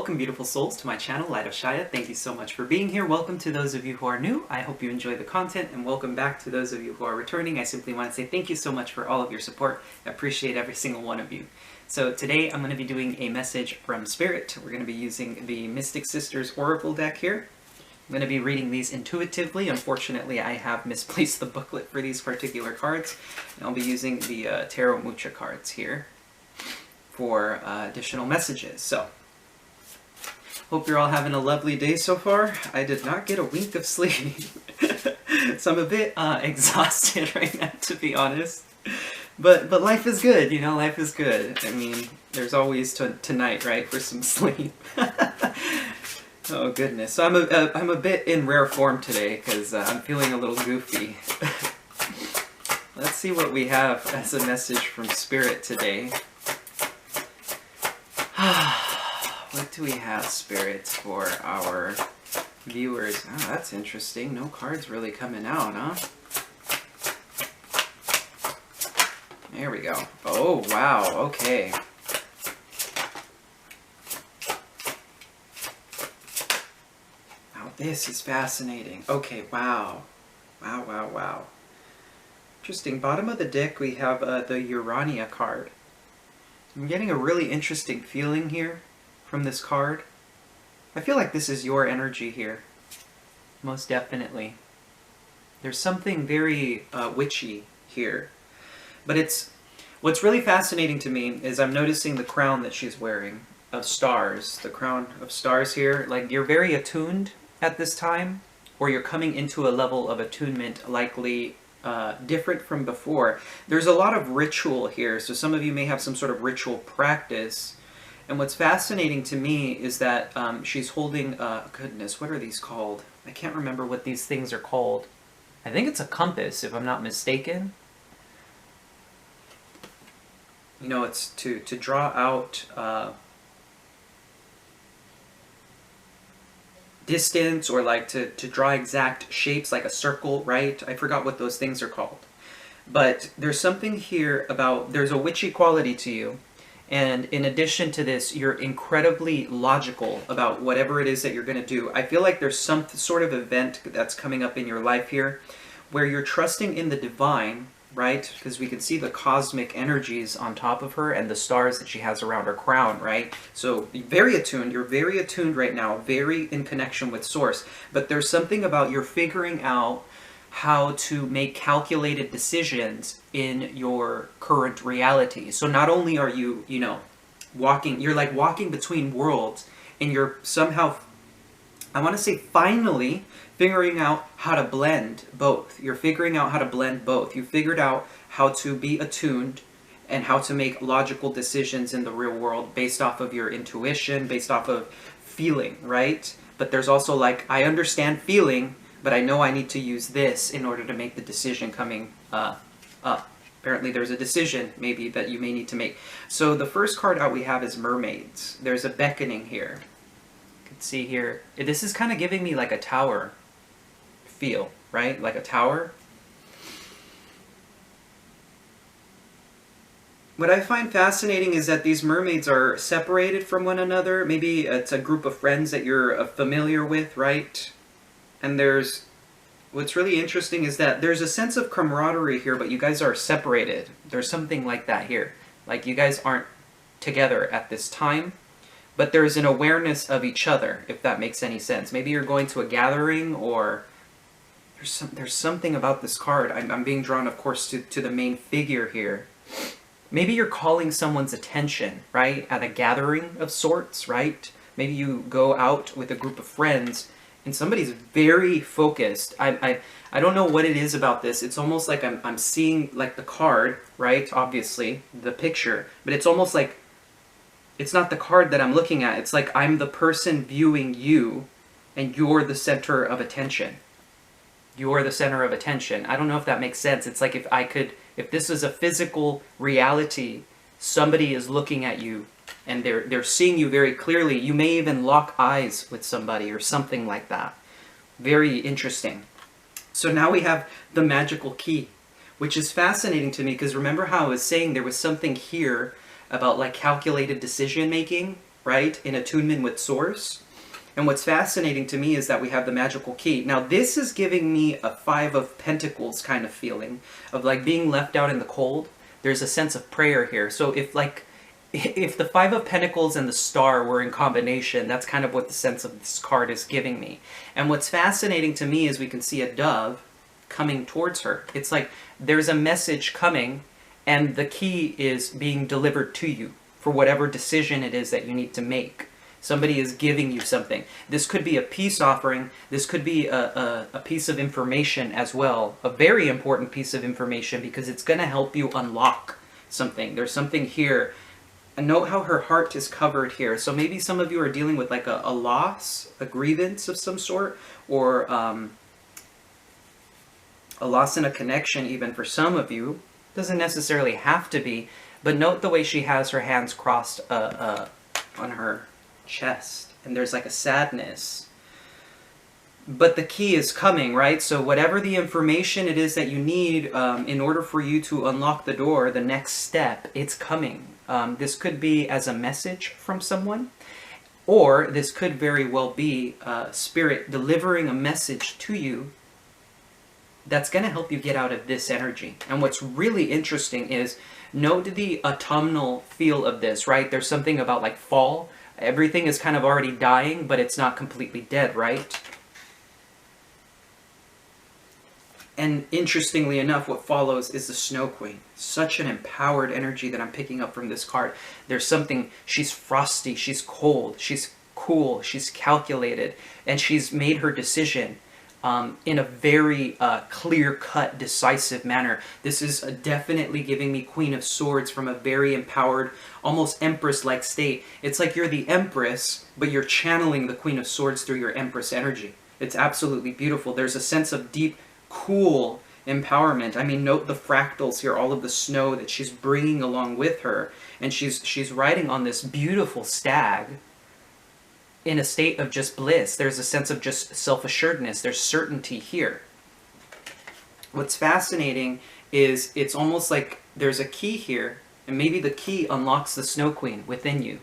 Welcome, beautiful souls, to my channel, Light of Shaya. Thank you so much for being here. Welcome to those of you who are new. I hope you enjoy the content, and welcome back to those of you who are returning. I simply want to say thank you so much for all of your support. I appreciate every single one of you. So today I'm going to be doing a message from Spirit. We're going to be using the Mystic Sisters Oracle deck here. I'm going to be reading these intuitively. Unfortunately, I have misplaced the booklet for these particular cards. And I'll be using the Tarot Mucha cards here for additional messages. So, hope you're all having a lovely day so far. I did not get a wink of sleep. So I'm a bit exhausted right now, to be honest. But life is good, you know, life is good. I mean, there's always tonight, right, for some sleep. Oh goodness. So I'm a bit in rare form today because I'm feeling a little goofy. Let's see what we have as a message from Spirit today. What do we have, Spirit, for our viewers? Oh, that's interesting. No cards really coming out, huh? There we go. Oh, wow. Okay. Now, this is fascinating. Okay, wow. Wow, wow, wow. Interesting. Bottom of the deck, we have the Urania card. I'm getting a really interesting feeling here from this card. I feel like this is your energy here. Most definitely. There's something very witchy here. But what's really fascinating to me is I'm noticing the crown that she's wearing of stars. The crown of stars here. Like, you're very attuned at this time, or you're coming into a level of attunement likely different from before. There's a lot of ritual here, so some of you may have some sort of ritual practice. And what's fascinating to me is that she's holding, goodness, what are these called? I can't remember what these things are called. I think it's a compass, if I'm not mistaken. You know, it's to draw out distance, or like to draw exact shapes, like a circle, right? I forgot what those things are called. But there's something here about, there's a witchy quality to you. And in addition to this, you're incredibly logical about whatever it is that you're going to do. I feel like there's some sort of event that's coming up in your life here where you're trusting in the divine, right? Because we can see the cosmic energies on top of her and the stars that she has around her crown, right? So very attuned. You're very attuned right now, very in connection with Source. But there's something about you're figuring out how to make calculated decisions in your current reality. So not only are you, you know, you're like walking between worlds, and you're somehow, I want to say finally, figuring out how to blend both. You're figuring out how to blend both. You figured out how to be attuned and how to make logical decisions in the real world based off of your intuition, based off of feeling, right? But there's also like, I understand feeling, but I know I need to use this in order to make the decision coming up. Apparently there's a decision maybe that you may need to make. So the first card out we have is Mermaids. There's a beckoning here. You can see here. This is kind of giving me like a tower feel, right? Like a tower. What I find fascinating is that these mermaids are separated from one another. Maybe it's a group of friends that you're familiar with, right? And what's really interesting is that there's a sense of camaraderie here, but you guys are separated. There's something like that here. Like, you guys aren't together at this time, but there's an awareness of each other, if that makes any sense. Maybe you're going to a gathering, or there's something about this card. I'm being drawn, of course, to the main figure here. Maybe you're calling someone's attention, right, at a gathering of sorts, right? Maybe you go out with a group of friends, and somebody's very focused. I don't know what it is about this. It's almost like I'm seeing like the card, right? Obviously, the picture. But it's almost like it's not the card that I'm looking at. It's like I'm the person viewing you, and you're the center of attention. You're the center of attention. I don't know if that makes sense. It's like if this is a physical reality, somebody is looking at you, and they're seeing you very clearly. You may even lock eyes with somebody or something like that. Very interesting. So now we have the magical key, which is fascinating to me, because remember how I was saying there was something here about like calculated decision making? right? In attunement with Source. And what's fascinating to me is that we have the magical key. Now, this is giving me a Five of Pentacles kind of feeling of like being left out in the cold. There's a sense of prayer here. So if the Five of Pentacles and the Star were in combination, that's kind of what the sense of this card is giving me. And what's fascinating to me is we can see a dove coming towards her. It's like there's a message coming, and the key is being delivered to you for whatever decision it is that you need to make. Somebody is giving you something. This could be a peace offering. This could be a piece of information as well. A very important piece of information because it's going to help you unlock something. There's something here. And note how her heart is covered here. So maybe some of you are dealing with like a loss, a grievance of some sort, or a loss in a connection even for some of you. Doesn't necessarily have to be. But note the way she has her hands crossed on her chest, and there's like a sadness, but the key is coming, right? So whatever the information it is that you need in order for you to unlock the door, the next step, it's coming. This could be as a message from someone, or this could very well be Spirit delivering a message to you that's going to help you get out of this energy. And what's really interesting is note the autumnal feel of this, right? There's something about like fall. Everything is kind of already dying, but it's not completely dead, right? And interestingly enough, what follows is the Snow Queen. Such an empowered energy that I'm picking up from this card. There's something, she's frosty, she's cold, she's cool, she's calculated, and she's made her decision in a very clear-cut, decisive manner. This is definitely giving me Queen of Swords from a very empowered, almost Empress-like state. It's like you're the Empress, but you're channeling the Queen of Swords through your Empress energy. It's absolutely beautiful. There's a sense of deep, cool empowerment. I mean, note the fractals here, all of the snow that she's bringing along with her. And she's riding on this beautiful stag in a state of just bliss. There's a sense of just self-assuredness. There's certainty here. What's fascinating is it's almost like there's a key here, and maybe the key unlocks the Snow Queen within you,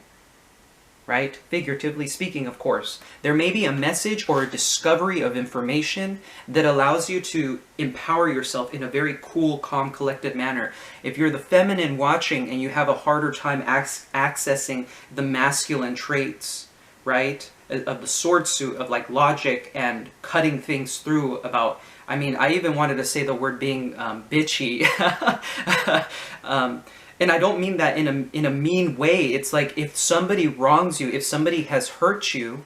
right? Figuratively speaking, of course. There may be a message or a discovery of information that allows you to empower yourself in a very cool, calm, collected manner. If you're the feminine watching and you have a harder time accessing the masculine traits, right, of the sword suit, of like logic and cutting things through about, I mean, I even wanted to say the word being bitchy. And I don't mean that in a mean way. It's like if somebody wrongs you, if somebody has hurt you,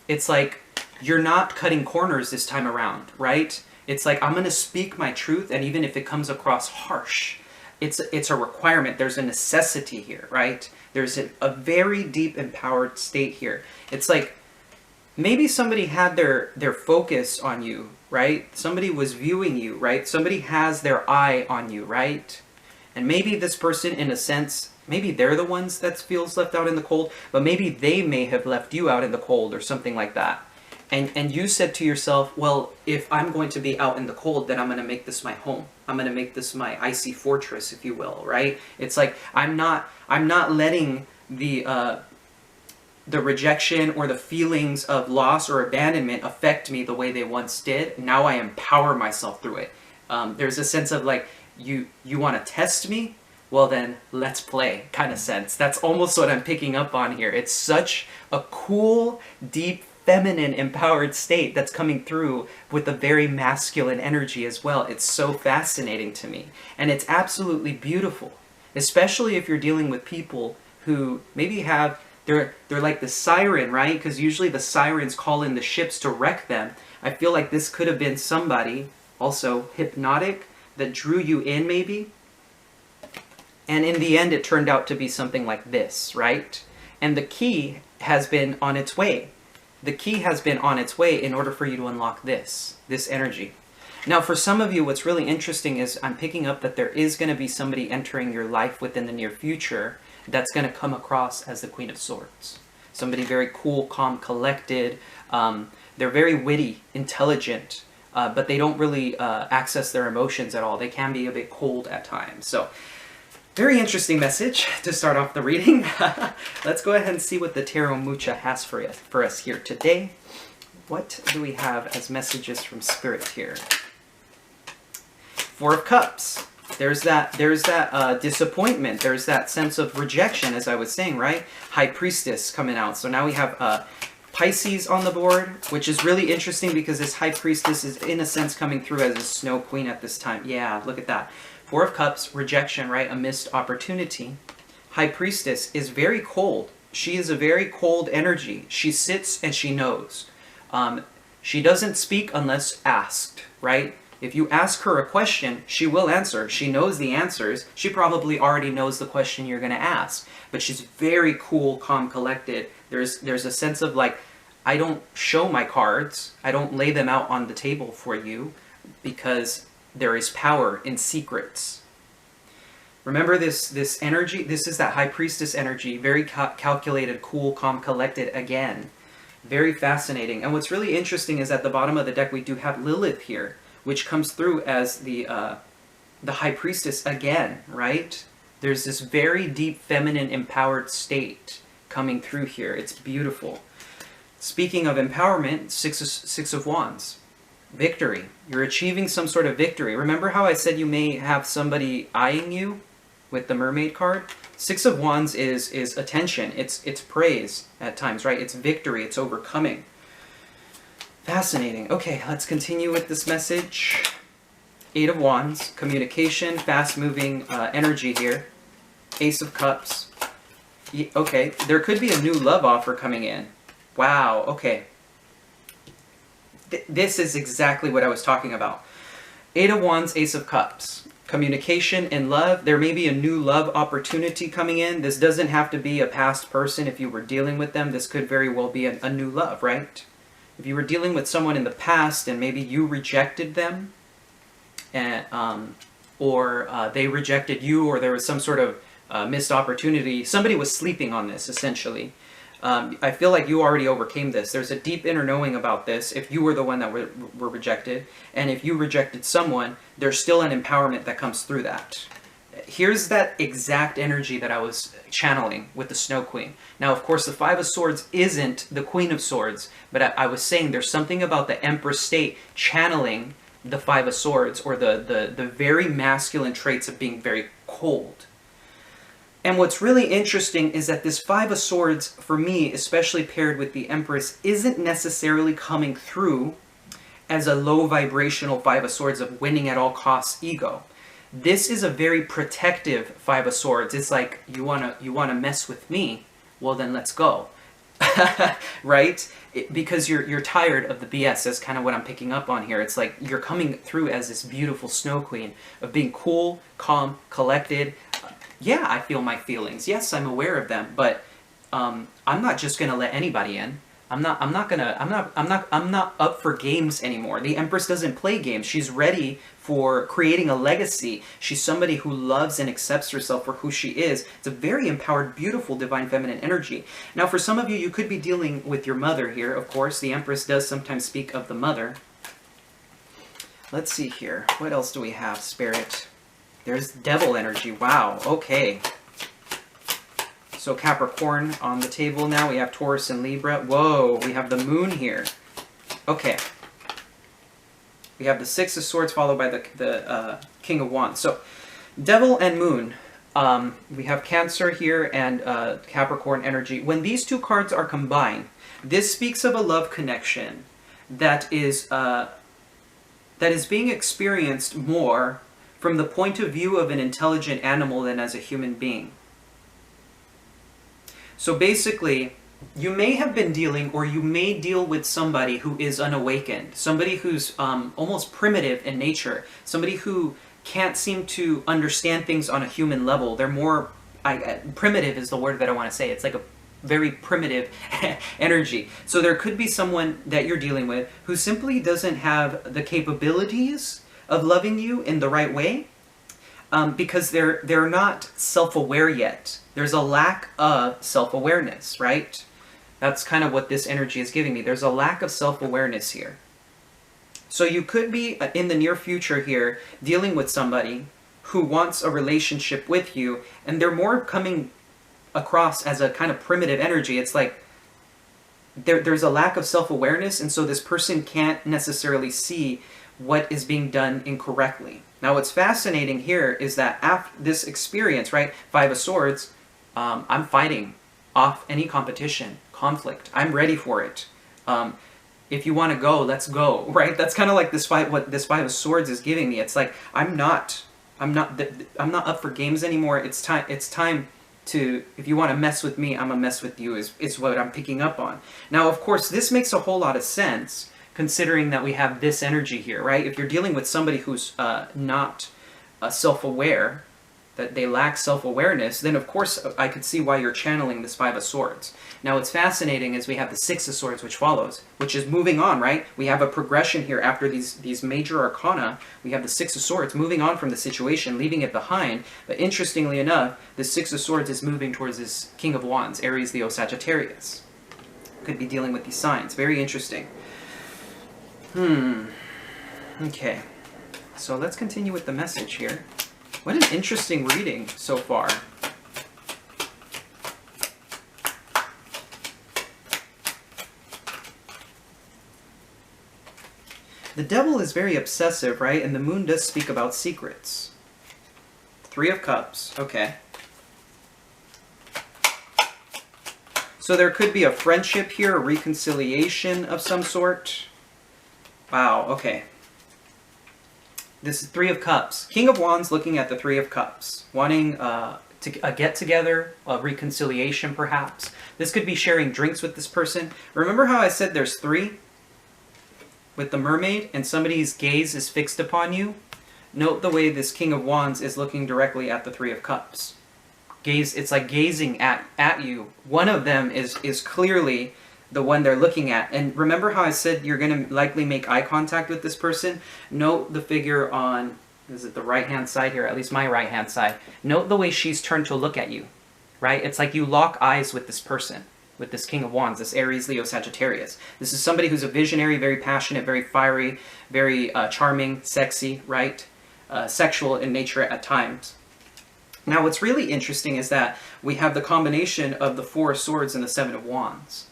it's like you're not cutting corners this time around, right? It's like I'm going to speak my truth, and even if it comes across harsh, it's a requirement. There's a necessity here, right? There's a very deep empowered state here. It's like maybe somebody had their focus on you, right? Somebody was viewing you, right? Somebody has their eye on you, right? And maybe this person, in a sense, maybe they're the ones that feels left out in the cold, but maybe they may have left you out in the cold or something like that. And you said to yourself, well, if I'm going to be out in the cold, then I'm going to make this my home. I'm going to make this my icy fortress, if you will, right? It's like I'm not letting the rejection or the feelings of loss or abandonment affect me the way they once did. Now I empower myself through it. There's a sense of like, you want to test me? Well then, let's play kind of sense. That's almost what I'm picking up on here. It's such a cool, deep, feminine, empowered state that's coming through with a very masculine energy as well. It's so fascinating to me. And it's absolutely beautiful. Especially if you're dealing with people who maybe have, they're like the siren, right? Because usually the sirens call in the ships to wreck them. I feel like this could have been somebody, also hypnotic, that drew you in maybe. And in the end, it turned out to be something like this, right? And the key has been on its way. The key has been on its way in order for you to unlock this energy. Now, for some of you, what's really interesting is I'm picking up that there is going to be somebody entering your life within the near future that's going to come across as the Queen of Swords. Somebody very cool, calm, collected. They're very witty, intelligent, but they don't really access their emotions at all. They can be a bit cold at times. So Very interesting message to start off the reading. Let's go ahead and see what the Tarot Mucha has for us here today. What do we have as messages from Spirit here? Four of Cups. There's that disappointment. There's that sense of rejection, as I was saying, right? High Priestess coming out. So now we have Pisces on the board, which is really interesting because this High Priestess is, in a sense, coming through as a Snow Queen at this time. Yeah, look at that. Four of Cups, rejection, right? A missed opportunity. High Priestess is very cold. She is a very cold energy. She sits and she knows. She doesn't speak unless asked, right? If you ask her a question, she will answer. She knows the answers. She probably already knows the question you're going to ask. But she's very cool, calm, collected. There's a sense of like, I don't show my cards. I don't lay them out on the table for you because there is power in secrets. Remember this energy? This is that High Priestess energy. Very calculated, cool, calm, collected again. Very fascinating. And what's really interesting is at the bottom of the deck we do have Lilith here, which comes through as the High Priestess again, right? There's this very deep feminine empowered state coming through here. It's beautiful. Speaking of empowerment, Six of Wands. Victory. You're achieving some sort of victory. Remember how I said you may have somebody eyeing you with the Mermaid card? Six of Wands is attention. It's praise at times, right? It's victory. It's overcoming. Fascinating. Okay, let's continue with this message. Eight of Wands. Communication. Fast-moving energy here. Ace of Cups. Okay, there could be a new love offer coming in. Wow, okay. This is exactly what I was talking about. Eight of Wands, Ace of Cups. Communication and love. There may be a new love opportunity coming in. This doesn't have to be a past person if you were dealing with them. This could very well be a new love, right? If you were dealing with someone in the past and maybe you rejected them, and, or they rejected you, or there was some sort of missed opportunity, somebody was sleeping on this, essentially. I feel like you already overcame this. There's a deep inner knowing about this if you were the one that were rejected. And if you rejected someone, there's still an empowerment that comes through that. Here's that exact energy that I was channeling with the Snow Queen. Now, of course, the Five of Swords isn't the Queen of Swords, but I was saying there's something about the Empress state channeling the Five of Swords, or the very masculine traits of being very cold. And what's really interesting is that this Five of Swords, for me, especially paired with the Empress, isn't necessarily coming through as a low vibrational Five of Swords of winning at all costs ego. This is a very protective Five of Swords. It's like, you wanna mess with me? Well, then let's go. Right? Because you're tired of the BS. That's kind of what I'm picking up on here. It's like you're coming through as this beautiful Snow Queen of being cool, calm, collected. Yeah, I feel my feelings. Yes, I'm aware of them, but I'm not just gonna let anybody in. I'm not up for games anymore. The Empress doesn't play games. She's ready for creating a legacy. She's somebody who loves and accepts herself for who she is. It's a very empowered, beautiful, divine feminine energy. Now, for some of you, you could be dealing with your mother here. Of course, the Empress does sometimes speak of the mother. Let's see here. What else do we have, Spirit? There's Devil energy. Wow, okay. So Capricorn on the table now. We have Taurus and Libra. Whoa, we have the Moon here. Okay. We have the Six of Swords followed by the King of Wands. So Devil and Moon. We have Cancer here and Capricorn energy. When these two cards are combined, this speaks of a love connection that is being experienced more from the point of view of an intelligent animal than as a human being. So basically, you may have been dealing, or you may deal with somebody who is unawakened, somebody who's almost primitive in nature, somebody who can't seem to understand things on a human level. They're more, primitive is the word that I want to say. It's like a very primitive energy. So there could be someone that you're dealing with who simply doesn't have the capabilities of loving you in the right way, because they're not self-aware yet. There's a lack of self-awareness, right? That's kind of what this energy is giving me. There's a lack of self-awareness here. So you could be, in the near future here, dealing with somebody who wants a relationship with you, and they're more coming across as a kind of primitive energy. It's like there's a lack of self-awareness, and so this person can't necessarily see what is being done incorrectly. Now what's fascinating here is that after this experience, right, Five of Swords, I'm fighting off any competition, conflict. I'm ready for it. If you want to go, let's go, right? That's kind of like what this Five of Swords is giving me. It's like I'm not up for games anymore. It's time to, if you want to mess with me, I'm gonna mess with you, is what I'm picking up on. Now, of course, this makes a whole lot of sense considering that we have this energy here, right? If you're dealing with somebody who's not self-aware, that they lack self-awareness, then of course I could see why you're channeling this Five of Swords. Now what's fascinating is we have the Six of Swords, which follows, which is moving on, right? We have a progression here after these major arcana. We have the Six of Swords moving on from the situation, leaving it behind. But interestingly enough, the Six of Swords is moving towards this King of Wands, Aries, Leo, Sagittarius. Could be dealing with these signs. Very interesting. Okay. So let's continue with the message here. What an interesting reading so far. The Devil is very obsessive, right? And the Moon does speak about secrets. Three of Cups. Okay. So there could be a friendship here, a reconciliation of some sort. Wow, okay. This is Three of Cups. King of Wands looking at the Three of Cups. Wanting a get-together, a reconciliation perhaps. This could be sharing drinks with this person. Remember how I said there's three? With the Mermaid, and somebody's gaze is fixed upon you? Note the way this King of Wands is looking directly at the Three of Cups. Gaze, it's like gazing at you. One of them is clearly the one they're looking at. And remember how I said you're going to likely make eye contact with this person? Note the figure on, is it the right-hand side here? At least my right-hand side. Note the way she's turned to look at you, right? It's like you lock eyes with this person, with this King of Wands, this Aries, Leo, Sagittarius. This is somebody who's a visionary, very passionate, very fiery, very charming, sexy, right? Sexual in nature at times. Now what's really interesting is that we have the combination of the Four of Swords and the Seven of Wands.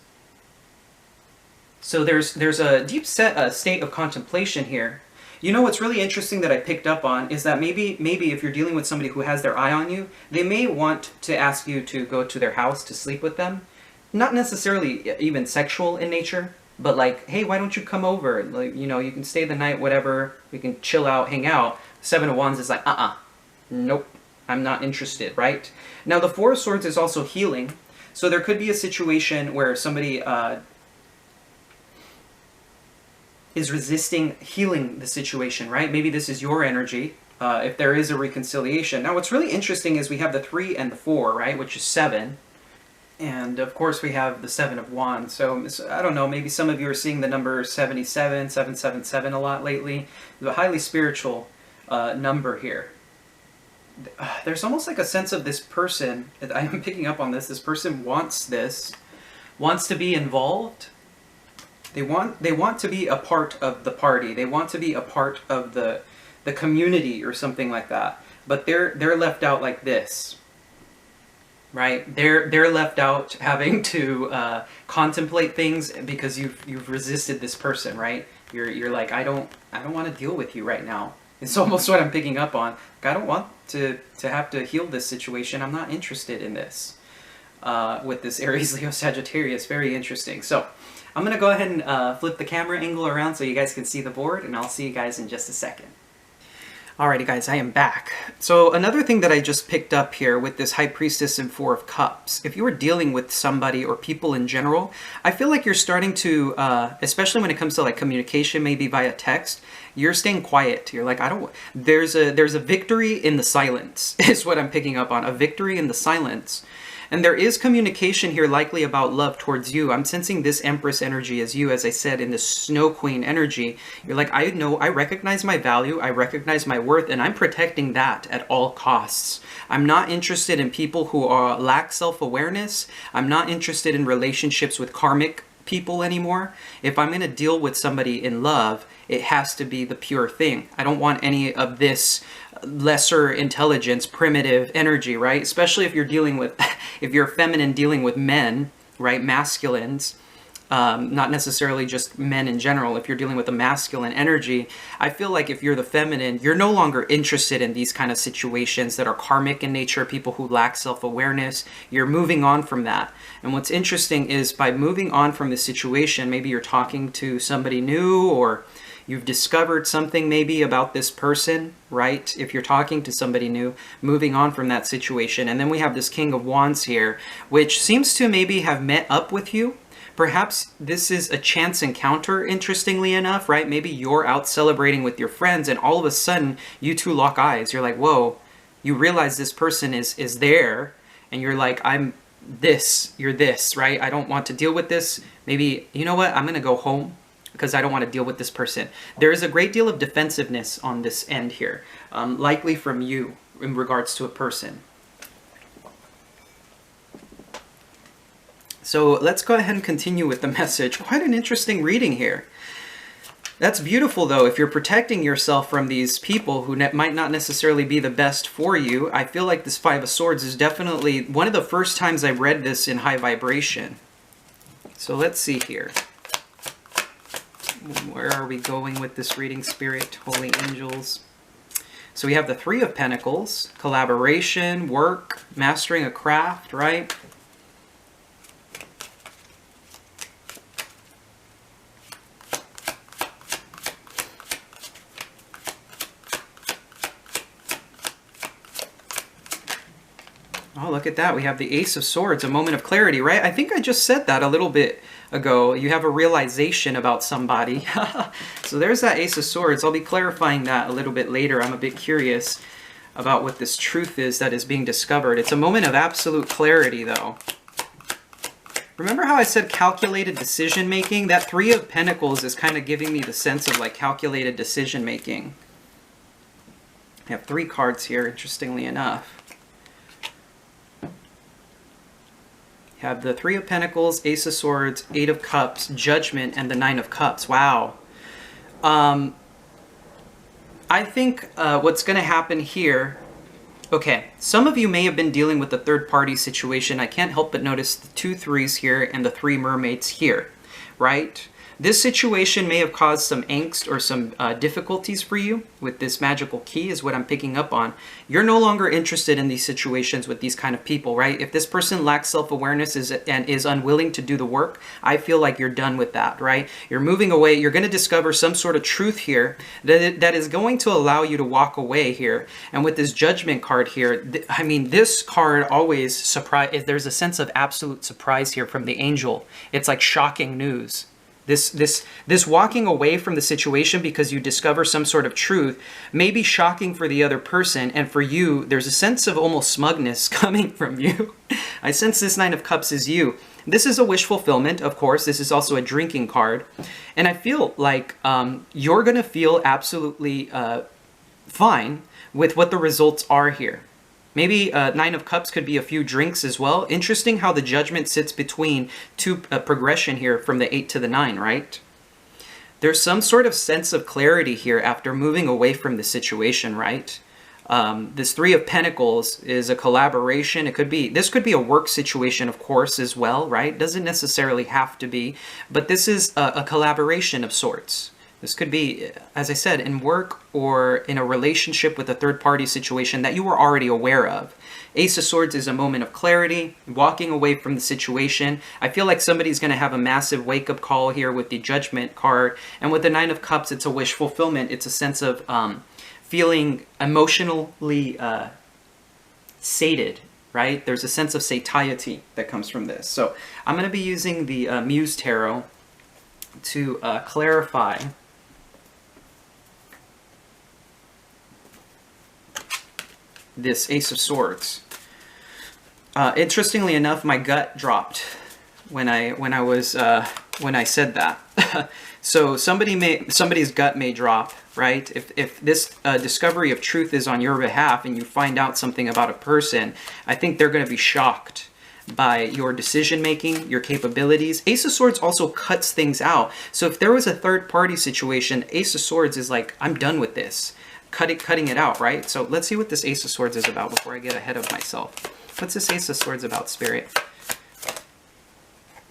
So there's a deep state of contemplation here. You know what's really interesting that I picked up on is that maybe if you're dealing with somebody who has their eye on you, they may want to ask you to go to their house to sleep with them. Not necessarily even sexual in nature, but like, hey, why don't you come over? Like, you know, you can stay the night, whatever. We can chill out, hang out. Seven of Wands is like, nope, I'm not interested, right? Now the Four of Swords is also healing. So there could be a situation where somebody is resisting healing the situation, right? Maybe this is your energy, if there is a reconciliation. Now what's really interesting is we have the 3 and the 4, right? Which is 7. And of course we have the Seven of Wands. So I don't know, maybe some of you are seeing the number 77, 777 a lot lately. The highly spiritual number here. There's almost like a sense of this person, I'm picking up on this person wants to be involved. They want to be a part of the party. They want to be a part of the community or something like that. But they're left out like this, right? They're left out having to contemplate things because you've resisted this person, right? You're like, I don't want to deal with you right now. It's almost what I'm picking up on. Like, I don't want to have to heal this situation. I'm not interested in this. With this Aries, Leo, Sagittarius, very interesting. So I'm going to go ahead and flip the camera angle around so you guys can see the board, and I'll see you guys in just a second. Alrighty guys, I am back. So another thing that I just picked up here with this High Priestess and Four of Cups, if you are dealing with somebody or people in general, I feel like you're starting to, especially when it comes to like communication, maybe via text, you're staying quiet. You're like, there's a victory in the silence, is what I'm picking up on, a victory in the silence. And there is communication here likely about love towards you. I'm sensing this Empress energy as you, as I said, in this Snow Queen energy. You're like, I know, I recognize my value, I recognize my worth, and I'm protecting that at all costs. I'm not interested in people who lack self-awareness. I'm not interested in relationships with karmic people anymore. If I'm going to deal with somebody in love, It has to be the pure thing. I don't want any of this lesser intelligence, primitive energy, right? Especially if you're dealing with, if you're feminine dealing with men, right? Masculines, not necessarily just men in general. If you're dealing with a masculine energy, I feel like if you're the feminine, you're no longer interested in these kind of situations that are karmic in nature, people who lack self-awareness. You're moving on from that. And what's interesting is by moving on from the situation, maybe you're talking to somebody new, or you've discovered something maybe about this person, right? If you're talking to somebody new, moving on from that situation. And then we have this King of Wands here, which seems to maybe have met up with you. Perhaps this is a chance encounter, interestingly enough, right? Maybe you're out celebrating with your friends and all of a sudden you two lock eyes. You're like, whoa, you realize this person is there, and you're like, I'm this, you're this, right? I don't want to deal with this. Maybe, you know what? I'm going to go home because I don't want to deal with this person. There is a great deal of defensiveness on this end here, likely from you in regards to a person. So let's go ahead and continue with the message. Quite an interesting reading here. That's beautiful, though. If you're protecting yourself from these people who might not necessarily be the best for you, I feel like this Five of Swords is definitely one of the first times I read this in high vibration. So let's see here. Where are we going with this reading, Spirit, Holy Angels? So we have the Three of Pentacles, collaboration, work, mastering a craft, right? Oh, look at that. We have the Ace of Swords, a moment of clarity, right? I think I just said that a little bit ago. You have a realization about somebody. So there's that Ace of Swords. I'll be clarifying that a little bit later. I'm a bit curious about what this truth is that is being discovered. It's a moment of absolute clarity, though. Remember how I said calculated decision making? That Three of Pentacles is kind of giving me the sense of like calculated decision making. I have 3 cards here, interestingly enough. Have the Three of Pentacles, Ace of Swords, Eight of Cups, Judgment, and the Nine of Cups. Wow. I think what's going to happen here... Okay, some of you may have been dealing with a third-party situation. I can't help but notice the 2 threes here and the 3 mermaids here, right? This situation may have caused some angst or some difficulties for you with this magical key is what I'm picking up on. You're no longer interested in these situations with these kind of people, right? If this person lacks self-awareness and is unwilling to do the work, I feel like you're done with that, right? You're moving away. You're going to discover some sort of truth here that is going to allow you to walk away here. And with this Judgment card here, I mean, this card always surprise. There's a sense of absolute surprise here from the angel. It's like shocking news. This walking away from the situation because you discover some sort of truth may be shocking for the other person, and for you, there's a sense of almost smugness coming from you. I sense this Nine of Cups is you. This is a wish fulfillment, of course. This is also a drinking card. And I feel like you're going to feel absolutely fine with what the results are here. Maybe Nine of Cups could be a few drinks as well. Interesting how the Judgment sits between 2 progression here from the 8 to the 9, right? There's some sort of sense of clarity here after moving away from the situation, right? This Three of Pentacles is a collaboration. This could be a work situation, of course, as well, right? Doesn't necessarily have to be, but this is a collaboration of sorts. This could be, as I said, in work or in a relationship with a third-party situation that you were already aware of. Ace of Swords is a moment of clarity, walking away from the situation. I feel like somebody's going to have a massive wake-up call here with the Judgment card. And with the Nine of Cups, it's a wish fulfillment. It's a sense of feeling emotionally sated, right? There's a sense of satiety that comes from this. So I'm going to be using the Muse Tarot to clarify this Ace of Swords. Interestingly enough, my gut dropped when I said that. So somebody's gut may drop, right? If this discovery of truth is on your behalf and you find out something about a person, I think they're going to be shocked. by your decision making, your capabilities. Ace of Swords also cuts things out. So if there was a third party situation, Ace of Swords is like, I'm done with this. Cutting it out, right? So let's see what this Ace of Swords is about before I get ahead of myself. What's this Ace of Swords about, Spirit?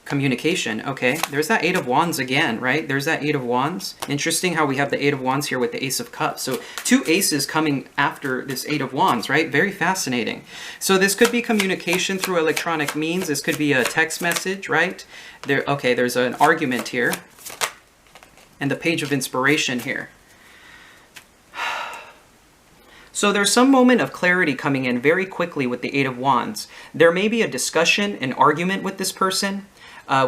Communication. Okay, there's that Eight of Wands again, right? There's that Eight of Wands. Interesting how we have the Eight of Wands here with the Ace of Cups. So two aces coming after this Eight of Wands, right? Very fascinating. So this could be communication through electronic means. This could be a text message, right? Okay, there's an argument here. And the Page of Inspiration here. So there's some moment of clarity coming in very quickly with the Eight of Wands. There may be a discussion, an argument with this person.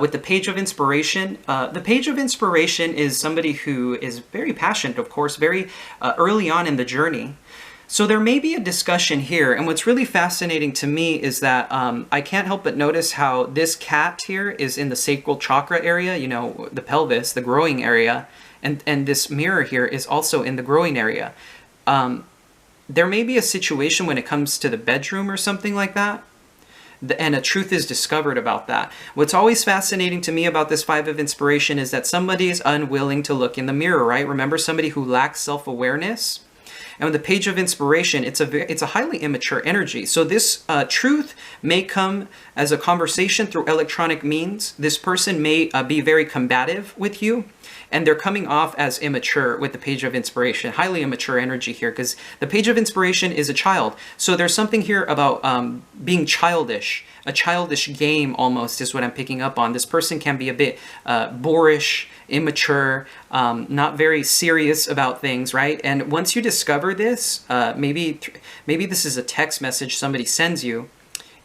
With the Page of Inspiration, the Page of Inspiration is somebody who is very passionate, of course, very early on in the journey. So there may be a discussion here, and what's really fascinating to me is that I can't help but notice how this cat here is in the sacral chakra area, you know, the pelvis, the growing area, and this mirror here is also in the growing area. There may be a situation when it comes to the bedroom or something like that, and a truth is discovered about that. What's always fascinating to me about this Five of Inspiration is that somebody is unwilling to look in the mirror, right? Remember, somebody who lacks self-awareness? And with the Page of Inspiration, it's a highly immature energy. So this truth may come as a conversation through electronic means. This person may be very combative with you, and they're coming off as immature with the Page of Inspiration. Highly immature energy here, because the Page of Inspiration is a child. So there's something here about being childish. A childish game almost is what I'm picking up on. This person can be a bit boorish, immature, not very serious about things, right? And once you discover this, maybe this is a text message somebody sends you.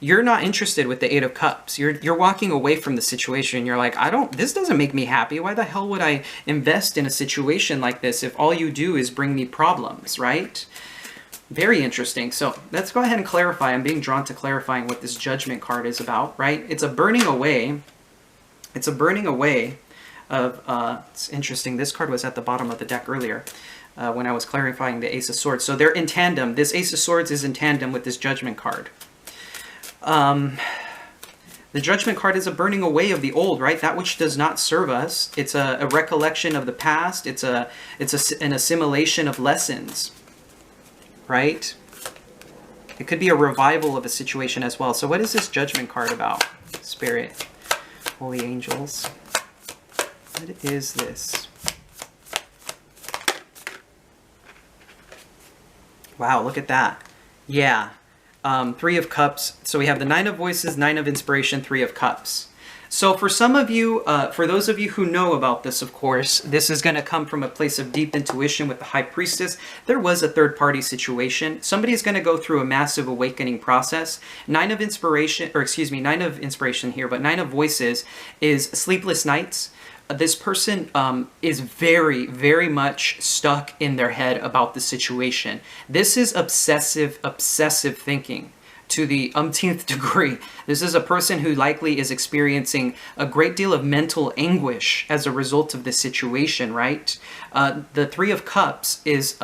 You're not interested with the Eight of Cups. You're walking away from the situation. You're like, this doesn't make me happy. Why the hell would I invest in a situation like this if all you do is bring me problems, right? Very interesting. So let's go ahead and clarify. I'm being drawn to clarifying what this Judgment card is about, right? It's a burning away. It's a burning away of, it's interesting. This card was at the bottom of the deck earlier when I was clarifying the Ace of Swords. So they're in tandem. This Ace of Swords is in tandem with this Judgment card. The Judgment card is a burning away of the old, right? That which does not serve us. It's a recollection of the past. It's an assimilation of lessons, right? It could be a revival of a situation as well. So what is this Judgment card about? Spirit, holy angels. What is this? Wow, look at that. Yeah. Three of Cups. So we have the Nine of Voices, Nine of Inspiration, Three of Cups. So for some of you, for those of you who know about this, of course, this is going to come from a place of deep intuition with the High Priestess. There was a third-party situation. Somebody's going to go through a massive awakening process. Nine of Inspiration, or excuse me, Nine of Inspiration here, but Nine of Voices is sleepless nights. This person is very, very much stuck in their head about the situation. This is obsessive thinking to the umpteenth degree. This is a person who likely is experiencing a great deal of mental anguish as a result of this situation, right? The Three of Cups is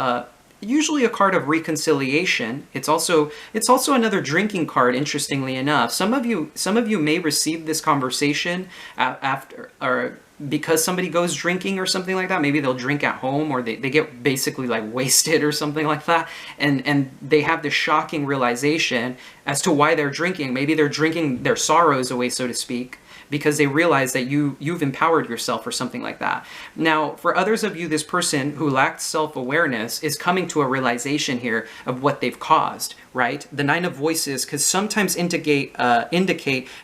usually a card of reconciliation. It's also another drinking card, interestingly enough. Some of you may receive this conversation after, or because somebody goes drinking or something like that. Maybe they'll drink at home, or they get basically like wasted or something like that, and they have this shocking realization as to why they're drinking. Maybe they're drinking their sorrows away, so to speak, because they realize that you've empowered yourself or something like that. Now, for others of you, this person who lacked self-awareness is coming to a realization here of what they've caused, right? The Nine of Voices could sometimes indicate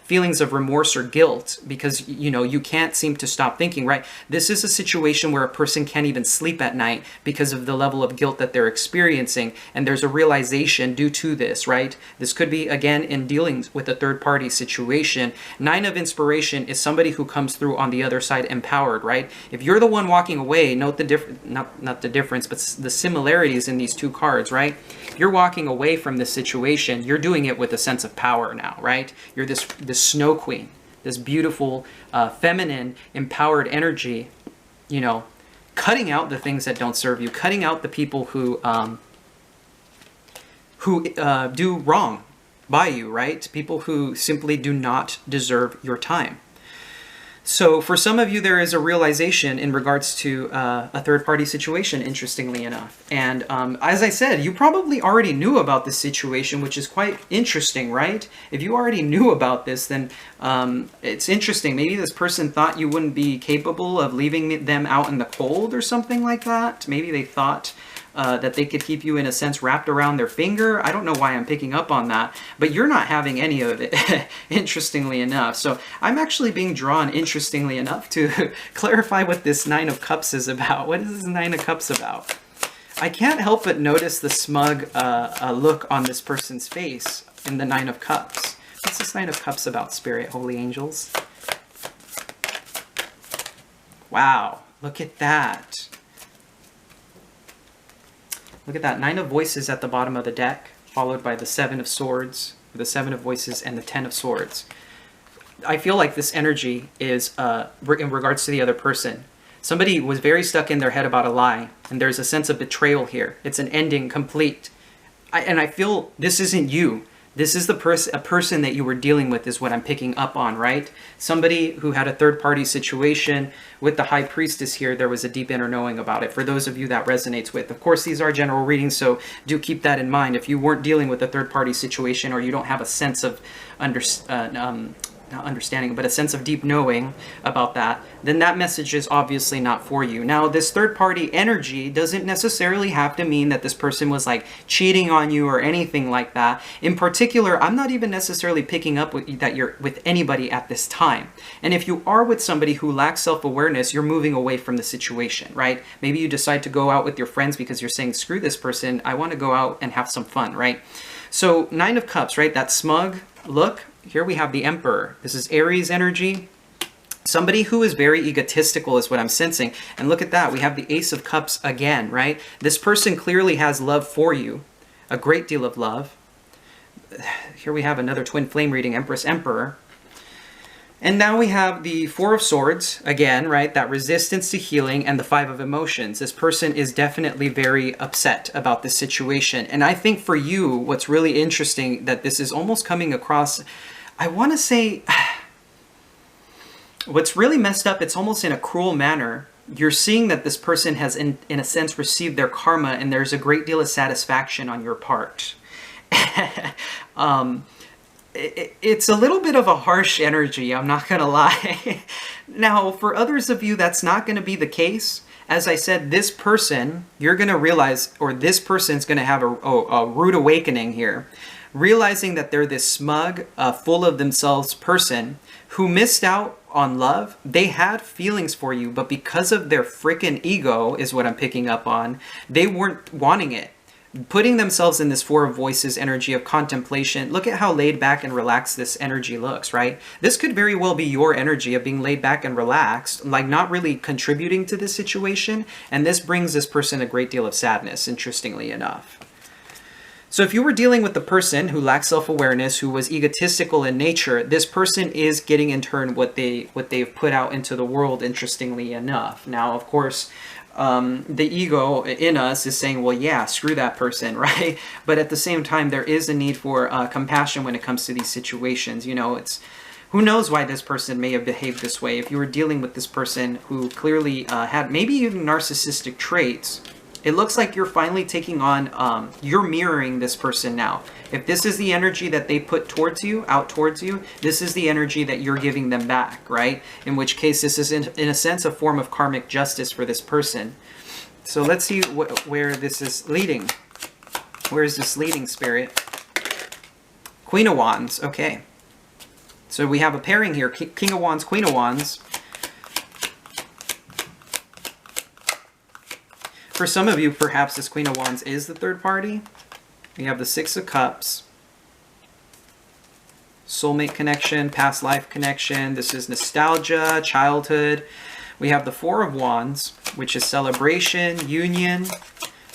feelings of remorse or guilt because, you know, you can't seem to stop thinking, right? This is a situation where a person can't even sleep at night because of the level of guilt that they're experiencing, and there's a realization due to this, right? This could be, again, in dealing with a third-party situation. Nine of Inspiration is somebody who comes through on the other side empowered, right? If you're the one walking away, note the not the difference, but the similarities in these two cards, right? If you're walking away from this situation, you're doing it with a sense of power now, right? You're this Snow Queen, this beautiful, feminine, empowered energy, you know, cutting out the things that don't serve you, cutting out the people who do wrong, by you, right? People who simply do not deserve your time. So for some of you, there is a realization in regards to a third-party situation, interestingly enough. And as I said, you probably already knew about this situation, which is quite interesting, right? If you already knew about this, then it's interesting. Maybe this person thought you wouldn't be capable of leaving them out in the cold or something like that. Maybe they thought that they could keep you, in a sense, wrapped around their finger. I don't know why I'm picking up on that, but you're not having any of it, interestingly enough. So I'm actually being drawn, interestingly enough, to clarify what this Nine of Cups is about. What is this Nine of Cups about? I can't help but notice the smug look on this person's face in the Nine of Cups. What's this Nine of Cups about, Spirit, Holy Angels? Wow, look at that. Look at that, Nine of Voices at the bottom of the deck, followed by the Seven of Swords, the Seven of Voices, and the Ten of Swords. I feel like this energy is in regards to the other person. Somebody was very stuck in their head about a lie, and there's a sense of betrayal here. It's an ending complete. And I feel this isn't you. This is a person that you were dealing with, is what I'm picking up on, right? Somebody who had a third-party situation. With the High Priestess here, there was a deep inner knowing about it. For those of you that resonates with. Of course, these are general readings, so do keep that in mind. If you weren't dealing with a third-party situation, or you don't have a sense of not understanding, but a sense of deep knowing about that, then that message is obviously not for you. Now, this third-party energy doesn't necessarily have to mean that this person was like cheating on you or anything like that. In particular, I'm not even necessarily picking up that you're with anybody at this time. And if you are with somebody who lacks self-awareness, you're moving away from the situation, right? Maybe you decide to go out with your friends because you're saying, screw this person, I want to go out and have some fun, right? So Nine of Cups, right? That smug look. Here we have the Emperor. This is Aries energy. Somebody who is very egotistical is what I'm sensing. And look at that. We have the Ace of Cups again, right? This person clearly has love for you. A great deal of love. Here we have another twin flame reading, Empress, Emperor. And now we have the Four of Swords, again, right? That resistance to healing, and the Five of Emotions. This person is definitely very upset about this situation. And I think for you, what's really interesting, that this is almost coming across, I want to say, what's really messed up, it's almost in a cruel manner. You're seeing that this person has, in a sense, received their karma, and there's a great deal of satisfaction on your part. It's a little bit of a harsh energy, I'm not gonna lie. Now, for others of you, that's not gonna be the case. As I said, this person, you're gonna realize, or this person's gonna have a rude awakening here, realizing that they're this smug, full of themselves person who missed out on love. They had feelings for you, but because of their freaking ego, is what I'm picking up on, they weren't wanting it. Putting themselves in this Four of Voices energy of contemplation. Look at how laid back and relaxed this energy looks, right? This could very well be your energy of being laid back and relaxed, like not really contributing to this situation. And this brings this person a great deal of sadness, interestingly enough. So if you were dealing with the person who lacks self-awareness, who was egotistical in nature, this person is getting in turn what they've put out into the world, interestingly enough. Now, of course, the ego in us is saying, well, yeah, screw that person, right? But at the same time, there is a need for compassion when it comes to these situations. You know, it's, who knows why this person may have behaved this way. If you were dealing with this person who clearly had maybe even narcissistic traits, it looks like you're finally taking on, you're mirroring this person now. If this is the energy that they put towards you, out towards you, this is the energy that you're giving them back, right? In which case, this is, in a sense, a form of karmic justice for this person. So let's see where this is leading. Where is this leading, Spirit? Queen of Wands, okay. So we have a pairing here, King of Wands, Queen of Wands. For some of you, perhaps this Queen of Wands is the third party. We have the Six of Cups. Soulmate connection, past life connection. This is nostalgia, childhood. We have the Four of Wands, which is celebration, union.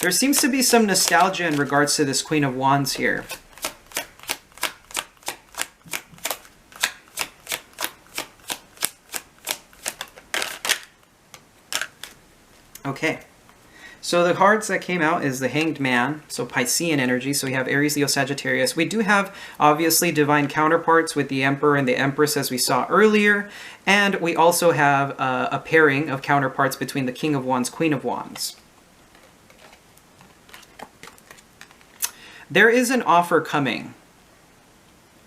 There seems to be some nostalgia in regards to this Queen of Wands here. Okay. So the cards that came out is the Hanged Man, so Piscean energy. So we have Aries, Leo, Sagittarius. We do have, obviously, divine counterparts with the Emperor and the Empress, as we saw earlier. And we also have a pairing of counterparts between the King of Wands, Queen of Wands. There is an offer coming.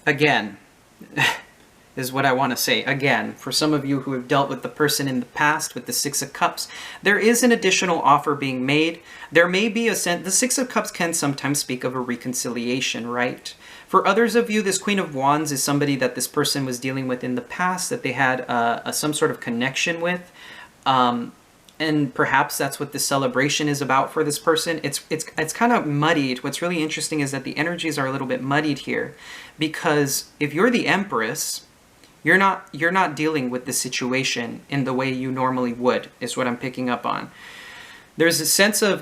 Again. Is what I want to say. Again, for some of you who have dealt with the person in the past with the Six of Cups, there is an additional offer being made. There may be a sense, the Six of Cups can sometimes speak of a reconciliation, right? For others of you, this Queen of Wands is somebody that this person was dealing with in the past, that they had some sort of connection with. And perhaps that's what this celebration is about for this person. It's kind of muddied. What's really interesting is that the energies are a little bit muddied here, because if you're the Empress, you're not dealing with the situation in the way you normally would, is what I'm picking up on. There's a sense of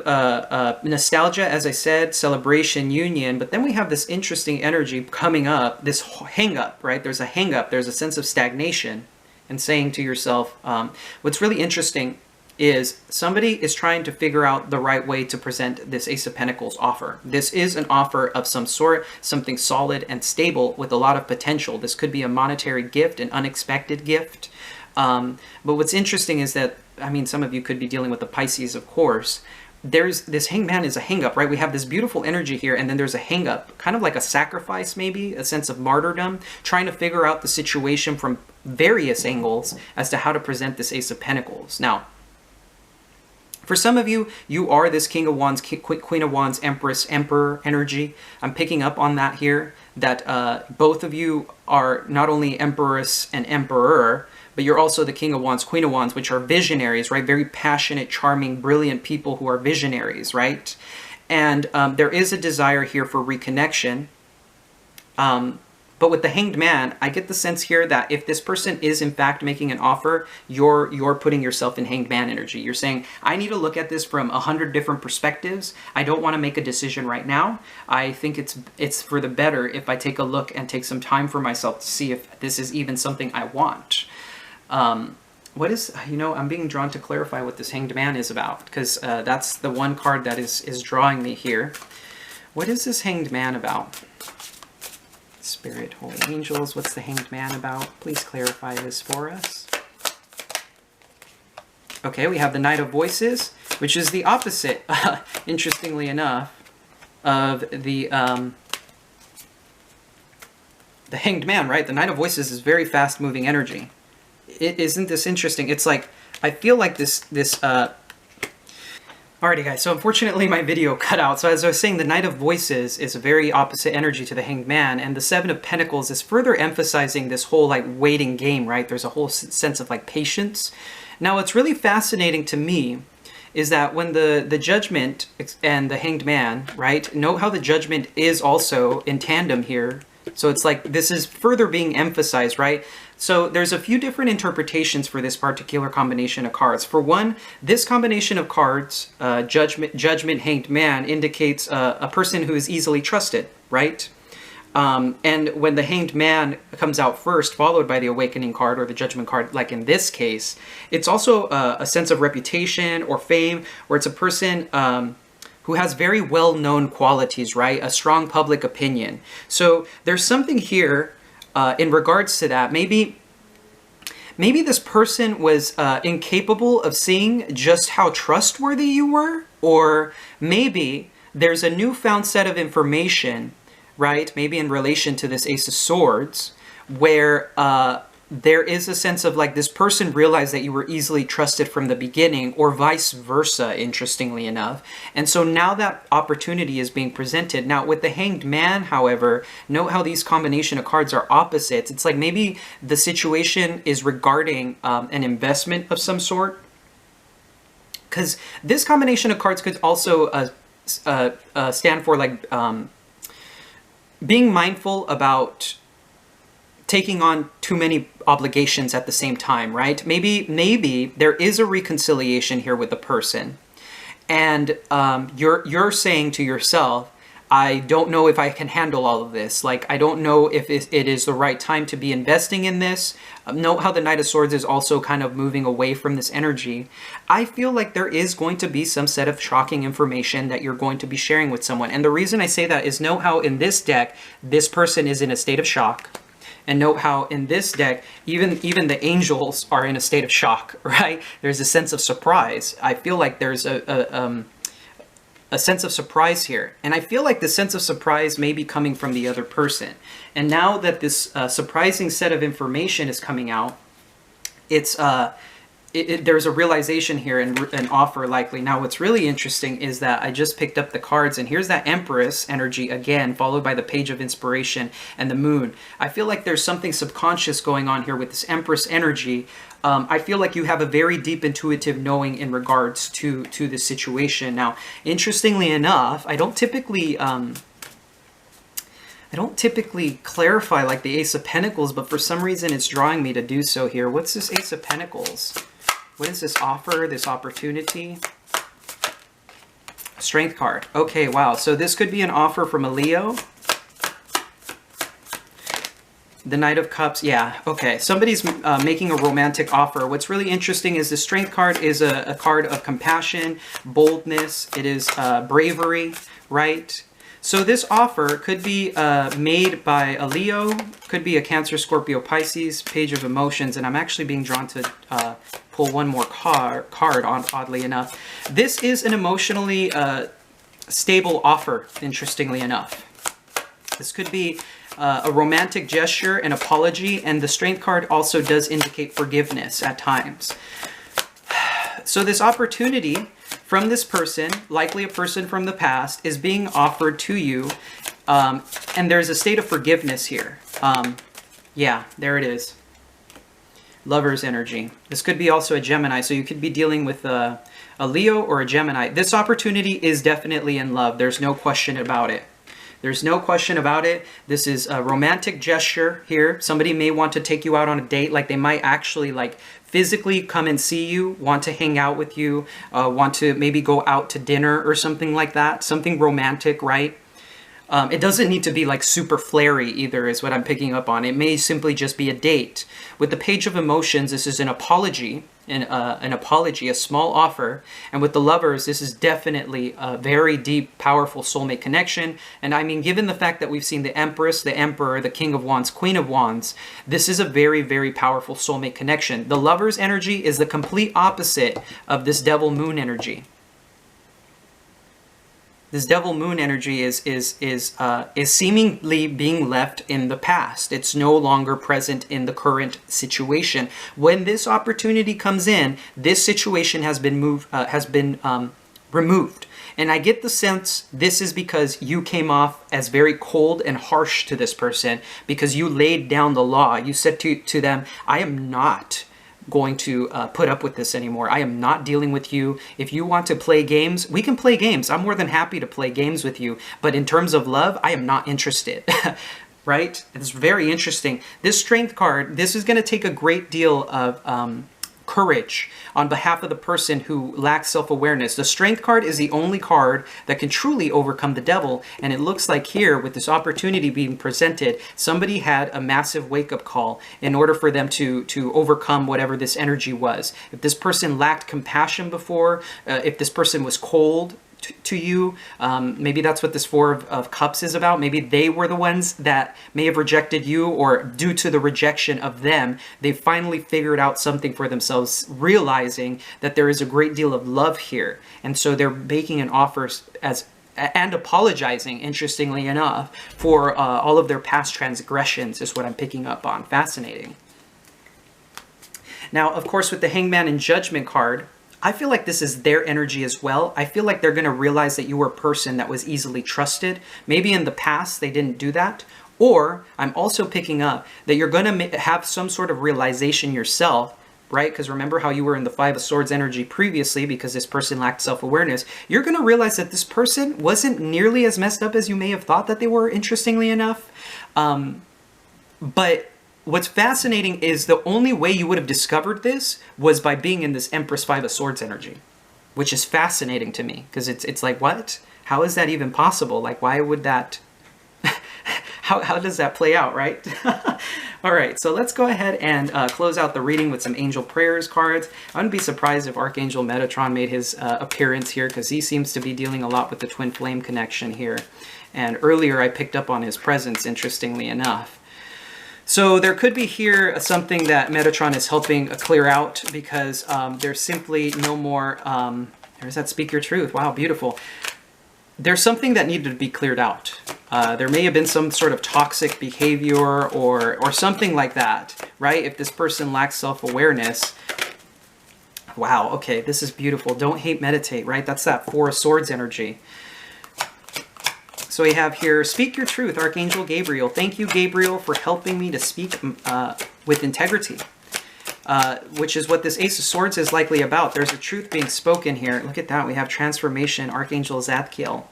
nostalgia, as I said, celebration, union, but then we have this interesting energy coming up, this hang-up, right? There's a hang-up, there's a sense of stagnation, and saying to yourself, what's really interesting is somebody is trying to figure out the right way to present this Ace of Pentacles offer. This is an offer of some sort, something solid and stable with a lot of potential. This could be a monetary gift, an unexpected gift. But what's interesting is that, I mean, some of you could be dealing with the Pisces, of course. There's this hangman is a hang-up, right? We have this beautiful energy here, and then there's a hang-up, kind of like a sacrifice maybe, a sense of martyrdom, trying to figure out the situation from various angles as to how to present this Ace of Pentacles. Now, for some of you, you are this King of Wands, Queen of Wands, Empress, Emperor energy. I'm picking up on that here, that both of you are not only Empress and Emperor, but you're also the King of Wands, Queen of Wands, which are visionaries, right? Very passionate, charming, brilliant people who are visionaries, right? And there is a desire here for reconnection. But with the Hanged Man, I get the sense here that if this person is in fact making an offer, you're putting yourself in Hanged Man energy. You're saying, I need to look at this from 100 different perspectives. I don't want to make a decision right now. I think it's for the better if I take a look and take some time for myself to see if this is even something I want. What is, I'm being drawn to clarify what this Hanged Man is about, because that's the one card that is drawing me here. What is this Hanged Man about? Spirit, Holy Angels, what's the Hanged Man about? Please clarify this for us. Okay, we have the Knight of Voices, which is the opposite, interestingly enough, of the Hanged Man, right? The Knight of Voices is very fast-moving energy. Isn't this interesting? It's like, I feel like this Alrighty guys, so unfortunately my video cut out. So as I was saying, the Knight of Voices is a very opposite energy to the Hanged Man, and the Seven of Pentacles is further emphasizing this whole like waiting game, right? There's a whole sense of like patience. Now what's really fascinating to me is that when the Judgment and the Hanged Man, right? Note how the Judgment is also in tandem here. So it's like this is further being emphasized, right? So there's a few different interpretations for this particular combination of cards. For one, this combination of cards, Judgment, Hanged Man, indicates a person who is easily trusted, right? And when the Hanged Man comes out first, followed by the Awakening card or the Judgment card, like in this case, it's also a sense of reputation or fame, where it's a person who has very well-known qualities, right? A strong public opinion. So there's something here in regards to that. Maybe this person was incapable of seeing just how trustworthy you were, or maybe there's a newfound set of information, right? Maybe in relation to this Ace of Swords, where there is a sense of like this person realized that you were easily trusted from the beginning, or vice versa, interestingly enough. And so now that opportunity is being presented. Now with the Hanged Man, however, note how these combination of cards are opposites. It's like maybe the situation is regarding an investment of some sort. Because this combination of cards could also stand for like being mindful about taking on too many obligations at the same time, right? Maybe there is a reconciliation here with the person, and you're saying to yourself, I don't know if I can handle all of this. Like, I don't know if it is the right time to be investing in this. Note how the Knight of Swords is also kind of moving away from this energy. I feel like there is going to be some set of shocking information that you're going to be sharing with someone. And the reason I say that is note how in this deck, this person is in a state of shock. And note how in this deck, even the angels are in a state of shock, right? There's a sense of surprise. I feel like there's a sense of surprise here. And I feel like the sense of surprise may be coming from the other person. And now that this surprising set of information is coming out, it's there's a realization here and an offer likely. Now, what's really interesting is that I just picked up the cards, and here's that Empress energy again, followed by the Page of Inspiration and the Moon. I feel like there's something subconscious going on here with this Empress energy. I feel like you have a very deep intuitive knowing in regards to this situation. Now, interestingly enough, I don't typically clarify like the Ace of Pentacles, but for some reason it's drawing me to do so here. What's this Ace of Pentacles? What is this offer, this opportunity? Strength card. Okay, wow. So this could be an offer from a Leo. The Knight of Cups, yeah, okay. Somebody's making a romantic offer. What's really interesting is the Strength card is a card of compassion, boldness. It is bravery, right? So this offer could be made by a Leo, could be a Cancer, Scorpio, Pisces, Page of Emotions, and I'm actually being drawn to pull one more card, oddly enough. This is an emotionally stable offer, interestingly enough. This could be a romantic gesture, an apology, and the Strength card also does indicate forgiveness at times. So this opportunity from this person, likely a person from the past, is being offered to you, and there's a state of forgiveness here. Yeah, there it is. Lover's energy. This could be also a Gemini, so you could be dealing with a Leo or a Gemini. This opportunity is definitely in love. There's no question about it. There's no question about it. This is a romantic gesture here. Somebody may want to take you out on a date. Like, they might actually like physically come and see you, want to hang out with you, want to maybe go out to dinner or something like that. Something romantic, right? It doesn't need to be like super flary either, is what I'm picking up on. It may simply just be a date. With the Page of Emotions, this is an apology, a small offer. And with the Lovers, this is definitely a very deep, powerful soulmate connection. And I mean, given the fact that we've seen the Empress, the Emperor, the King of Wands, Queen of Wands, this is a very, very powerful soulmate connection. The Lovers energy is the complete opposite of this Devil Moon energy. This Devil Moon energy is seemingly being left in the past. It's no longer present in the current situation. When this opportunity comes in, this situation has been removed. And I get the sense this is because you came off as very cold and harsh to this person, because you laid down the law. You said to them, I am not going to put up with this anymore. I am not dealing with you. If you want to play games, we can play games. I'm more than happy to play games with you. But in terms of love, I am not interested. Right? It's very interesting. This Strength card, this is going to take a great deal of courage on behalf of the person who lacks self-awareness. The Strength card is the only card that can truly overcome the devil, and it looks like here, with this opportunity being presented, somebody had a massive wake-up call in order for them to overcome whatever this energy was. If this person lacked compassion before, if this person was cold to you, maybe that's what this Four of Cups is about. Maybe they were the ones that may have rejected you, or due to the rejection of them, they finally figured out something for themselves, realizing that there is a great deal of love here. And so they're making an offer and apologizing, interestingly enough, for all of their past transgressions, is what I'm picking up on. Fascinating. Now, of course, with the Hangman and Judgment card, I feel like this is their energy as well. I feel like they're going to realize that you were a person that was easily trusted. Maybe in the past they didn't do that. Or I'm also picking up that you're going to have some sort of realization yourself, right? Because remember how you were in the Five of Swords energy previously, because this person lacked self-awareness. You're going to realize that this person wasn't nearly as messed up as you may have thought that they were, interestingly enough. But what's fascinating is the only way you would have discovered this was by being in this Empress Five of Swords energy, which is fascinating to me, because it's like, what? How is that even possible? Like, why would that, how does that play out, right? All right, so let's go ahead and close out the reading with some angel prayers cards. I wouldn't be surprised if Archangel Metatron made his appearance here, because he seems to be dealing a lot with the twin flame connection here. And earlier I picked up on his presence, interestingly enough. So there could be here something that Metatron is helping clear out, because there's simply no more, there's that speak your truth. Wow, beautiful. There's something that needed to be cleared out. There may have been some sort of toxic behavior or something like that, right? If this person lacks self-awareness. Wow, okay, this is beautiful. Don't hate, meditate, right? That's that Four of Swords energy. So we have here, speak your truth, Archangel Gabriel. Thank you, Gabriel, for helping me to speak with integrity. Which is what this Ace of Swords is likely about. There's a truth being spoken here. Look at that. We have transformation, Archangel Zadkiel.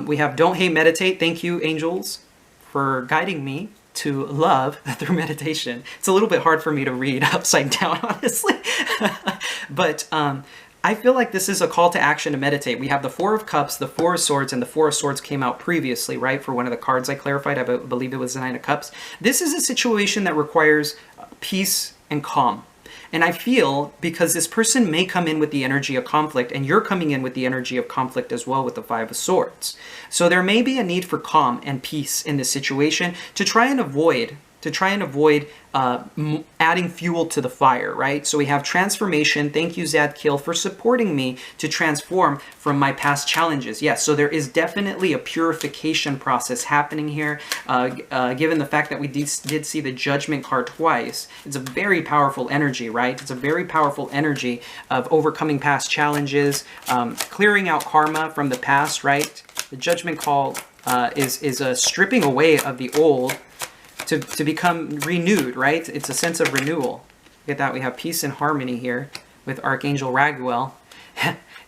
We have don't hate, meditate. Thank you, angels, for guiding me to love through meditation. It's a little bit hard for me to read upside down, honestly. But I feel like this is a call to action to meditate. We have the Four of Cups, the Four of Swords, and the Four of Swords came out previously, right? For one of the cards I clarified, I believe it was the Nine of Cups. This is a situation that requires peace and calm. And I feel because this person may come in with the energy of conflict, and you're coming in with the energy of conflict as well with the Five of Swords. So there may be a need for calm and peace in this situation to try and avoid adding fuel to the fire, right? So we have transformation. Thank you, Zadkiel, for supporting me to transform from my past challenges. Yes, so there is definitely a purification process happening here, given the fact that we did see the Judgment card twice. It's a very powerful energy, right? It's a very powerful energy of overcoming past challenges, clearing out karma from the past, right? The Judgment call is a stripping away of the old, to become renewed, right? It's a sense of renewal. Look at that. We have peace and harmony here with Archangel Ragawell.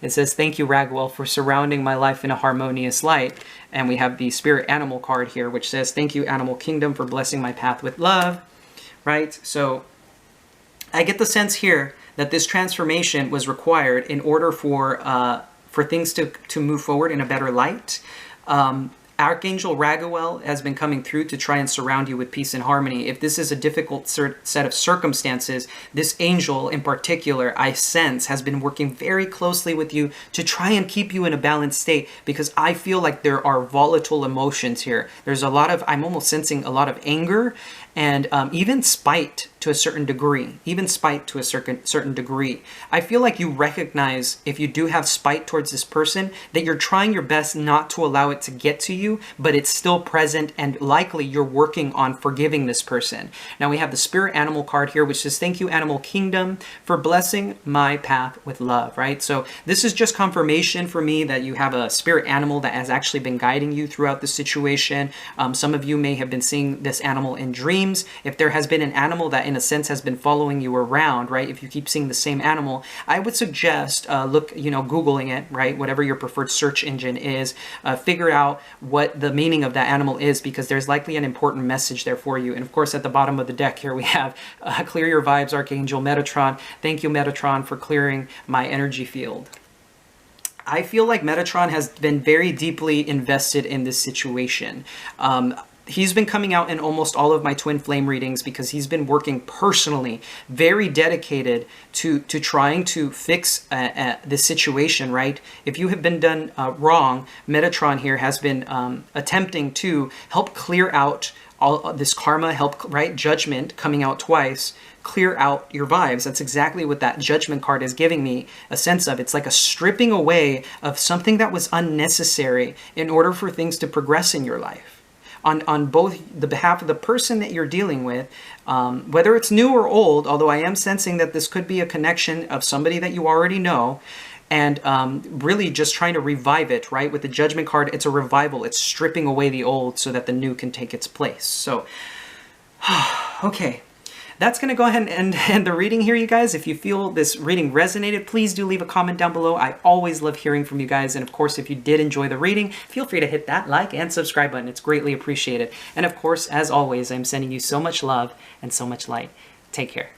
It says, thank you, Ragawell, for surrounding my life in a harmonious light. And we have the Spirit Animal card here, which says, thank you, Animal Kingdom, for blessing my path with love, right? So I get the sense here that this transformation was required in order for things to move forward in a better light. Archangel Ragawell has been coming through to try and surround you with peace and harmony. If this is a difficult set of circumstances, this angel in particular, I sense, has been working very closely with you to try and keep you in a balanced state, because I feel like there are volatile emotions here. There's a lot of, I'm almost sensing a lot of anger and even spite to a certain degree. Even spite to a certain degree. I feel like you recognize, if you do have spite towards this person, that you're trying your best not to allow it to get to you, but it's still present, and likely you're working on forgiving this person. Now we have the Spirit Animal card here, which says, thank you, Animal Kingdom, for blessing my path with love, right? So this is just confirmation for me that you have a spirit animal that has actually been guiding you throughout the situation. Some of you may have been seeing this animal in dreams. If there has been an animal that in a sense has been following you around, right? If you keep seeing the same animal, I would suggest Googling it, right? Whatever your preferred search engine is, figure out what the meaning of that animal is, because there's likely an important message there for you. And of course, at the bottom of the deck here, we have clear your vibes, Archangel Metatron. Thank you, Metatron, for clearing my energy field. I feel like Metatron has been very deeply invested in this situation. He's been coming out in almost all of my twin flame readings because he's been working personally, very dedicated to trying to fix this situation, right? If you have been done wrong, Metatron here has been attempting to help clear out all this karma, right? Judgment coming out twice, clear out your vibes. That's exactly what that Judgment card is giving me a sense of. It's like a stripping away of something that was unnecessary in order for things to progress in your life. On both the behalf of the person that you're dealing with, whether it's new or old, although I am sensing that this could be a connection of somebody that you already know, and really just trying to revive it, right? With the Judgment card, it's a revival. It's stripping away the old so that the new can take its place. So, okay. That's going to go ahead and end the reading here, you guys. If you feel this reading resonated, please do leave a comment down below. I always love hearing from you guys. And of course, if you did enjoy the reading, feel free to hit that like and subscribe button. It's greatly appreciated. And of course, as always, I'm sending you so much love and so much light. Take care.